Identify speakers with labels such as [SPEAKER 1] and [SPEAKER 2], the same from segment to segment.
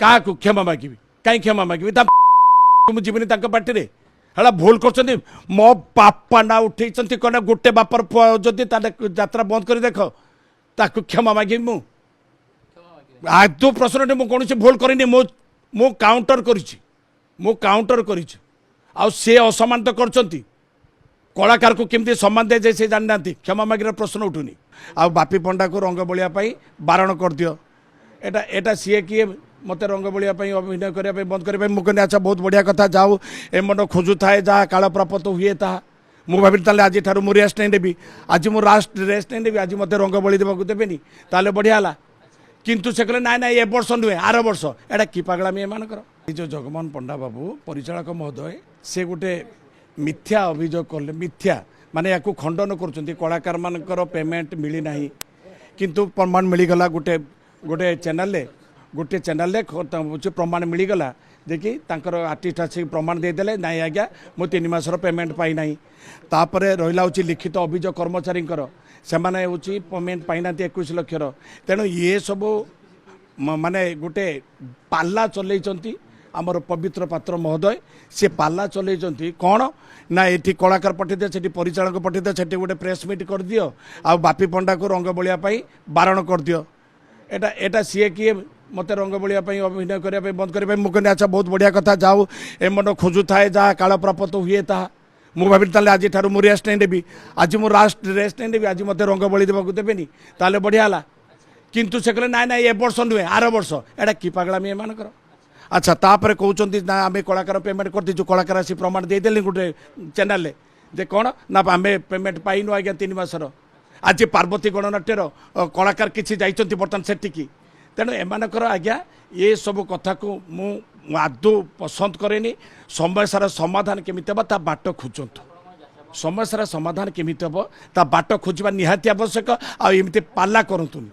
[SPEAKER 1] क्या क्षमा मागिबी कहीं क्षमा मागिबी जीवनी पार्टी रे हला भूल कर मो बापा ना उठे कौन गोटे बापर जदि यात्रा बंद कर देख ताकू क्षमा मागिबी मु आदौ प्रश्न मुझे कौन भूल करनी मु काउंटर कर से असमान तो कर कलाकार को केमती सम्मान दे जाए से जाना क्षमा मागिर प्रश्न उठुनी आ बापी पंडा को रंग बोलिया बारण कर दियो एटा सी किए मत रंग बोलिया अभिनय करने बंद करने मुझे अच्छा बहुत बढ़िया कथा जाऊ ए मन खोजु थाए जहाँ काल प्राप्त हुए ता मु भाभी आज मु रेस्ट नहीं देवी आज मु रेस्ट नहीं देवी आज मत रंग बोली देवाक देवेनि ताले बढ़िया है किंतु से कहले ना ना ए वर्ष नुहे आर वर्ष एटा कि पागलामी एमानकर जो जगमोहन पंडा बाबू परिचालक महोदय से गोटे मिथ्या अभियोग कले मिथ्या माने या खंडन कर कलाकार मानकर पेमेंट मिली ना किंतु प्रमाण मिलगला गोटे गोटे चैनल प्रमाण मिलगला देखि तांकर आर्टिस्ट आसिक प्रमाण देदेले नाई आज्ञा मु 3 मासर पेमेंट पाई नाही तापरे रहिला होची लिखित अभियोग कर्मचारी से माने होची पेमेंट पाई ना 21 लाख तेणु ये सब माने गोटे पाला चलैचंती आमर पवित्र पात्र महोदय से पाला चलैचंती कौन ना ये कलाकार पठेदे से परिचालक पठेदे से गोटे प्रेस मीट कर दियो आ बापी पंडा को रंग बोलिया बारण कर दियो एटा सी किए मत रंग बोलिया अभिनय करने बंद करने मुझे अच्छा बहुत बढ़िया कथा जाऊ ए मन खोजु थाए जहाँ काल प्राप्त हुए ता मु भाभी आज मु रेस्ट नहीं देवी आज मु रेस्ट नहीं देवी आज मत रंग बोली देवाक देवेनि ताले बढ़िया है किंतु से कहले ना ना ए वर्ष नुहे आर वर्ष एटा कि पागलामी एमानकर अच्छा तापर कहते ना आम कलाकार पेमेंट कर दीचु कलाकार आसी प्रमाण देदेले गोटे चैनल जे कौन ना आम पेमेंट पाइनु आज्ञा 3 मासर आज पार्वती गणनाट्यर कलाकार किसी जाइछंती बर्तमान सेटिकी तेणु एमानकर आज्ञा ये सब कथा को मु आदौ पसंद करेनी समस्यार समाधान केमिति हे ता बाट खोजतु समस्यार समाधान केमिति हे ता बाट खोजा निहाती आवश्यक आमती पाला करतुनि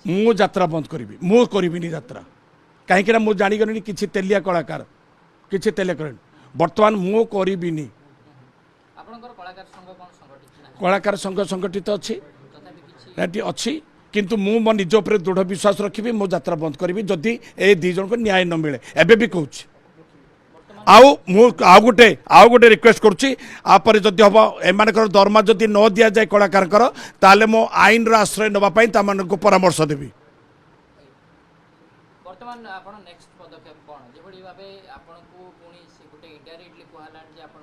[SPEAKER 1] मु यात्रा बंद करी मु करी यात्रा कहीं मुझे जागली किसी तेलिया कलाकार किसी तेलिया कर बर्तमान मु करी कलाकार संघ संगठित अच्छी किंतु मु मो निज उपर दृढ़ विश्वास रखी मो यात्रा बंद करी जदि ए 2 जन को न्याय न मिले एबे भी कहूँ आउ गोटे रिक्वेस्ट करुच्ची जदि हम एम दरमा जदि न दि जाए कलाकार ताले मो आईन आश्रय नापी को परामर्श देवी
[SPEAKER 2] वर्तमान आपण नेक्स्ट पदक्षेप कोन जेबडी भाबे आपण को पुनी से गुटे इनडायरेक्टली कहलान जे आपण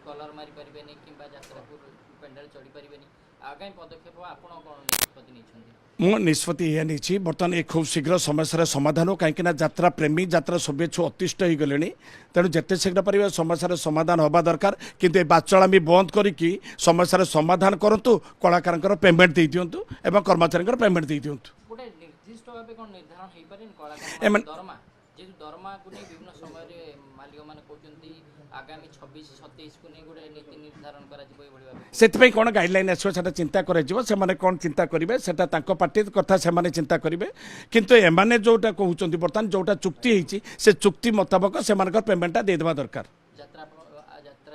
[SPEAKER 2] कलर मारी परिबेनी किबा यात्रा को पेंडल चढ़ी परिबेनी आगामी पदक्षेप आपण कोन निष्पत्ति निछंती
[SPEAKER 1] मो निष्पत्ति ये नहीं बर्तमान ये खूब शीघ्र समस्या समाधान हो कहीं यात्रा प्रेमी यात्रा शुभेच्छु अतिष्ठ हो गले तेणु जिते शीघ्र पारे समस्या समाधान होगा दरकार किंतु बाचालामी बंद करके समस्या समाधान करूँ कलाकार पेमेंट दे दिंतु एवं कर्मचारी पेमेंट दे दिंतु
[SPEAKER 2] गोटे निर्दिष्ट भाबे कोन निर्धारण हे पारे कलाकार दरमा जे दरमा को नै विभिन्न समय रे मालिक माने कहउचंती आगामी 26 27 को नै गोटे नीति निर्धारण करा जिवो एबडी भाबे
[SPEAKER 1] से कौन गाइडलाइन आसो से चिंता कर कौन चिंता करेंगे से पार्टी कथा से चिंता करेंगे किंतु एमाने जोटा कहते बर्तमान जोटा चुक्ति होती से चुक्ति मुताबक से पेमेंटा देदेवा दरकार
[SPEAKER 2] यात्रा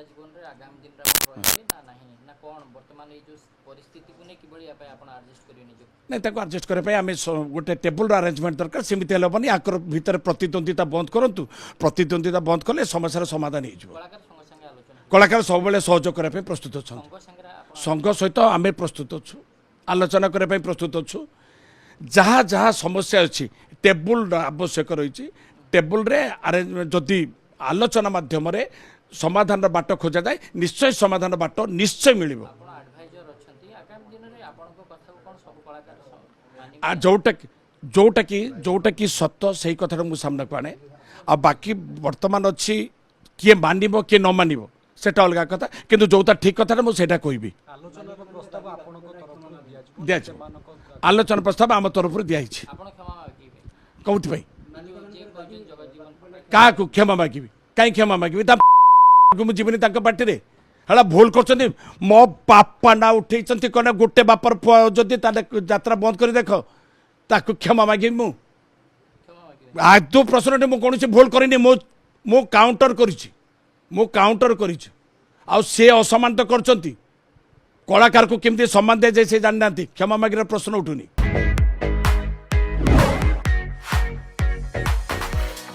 [SPEAKER 2] जीवन रे आगामी दिन रे ना नाही ना कोन वर्तमान ए जो परिस्थिति को नै किबळी आपे आपण एडजस्ट करियो निजो
[SPEAKER 1] नहीं ताको एडजस्ट करे आम गोटे टेबुल अरेंजमेंट दरकार सेमती हेबनी आकर भितर प्रतिद्वंदिता बंद करूँ प्रतिद्वंदिता बंद कले समस्या समाधान हो कलाकार सब सहयोग करने प्रस्तुत अच्छा संघ सहित आम प्रस्तुत अच्छु आलोचना करने प्रस्तुत अच्छु जहाँ जहाँ समस्या अच्छी टेबुल आवश्यक रही टेबुल रे जदि आलोचना माध्यम समाधान बाट खोजा जाए निश्चय समाधान बाट निश्चय मिल जोटा कि सत्य से कथा मुझे सामना को आने आ बाकी वर्तमान अच्छी किए मानव किए न मानव सेटा अलग कथा किंतु जोटा ठीक कथा मुझे कहबी दिया आलोचना प्रस्ताव आम तरफ दिखाई कौट क्या क्षमा मागिबी कहीं क्षमा मागिबी जीवनी पार्टी रे हला भूल कर मो बापा ना उठे कौन गोटे बापर जदि यात्रा बंद कर देख ताकू क्षमा मागिबी मु आदौ प्रश्न मुझे कौन भूल करनी मु काउंटर कर से असमान तो कर कलाकार को केमती सम्मान दे जाए से जाना क्षमा मागिर प्रश्न उठुनी।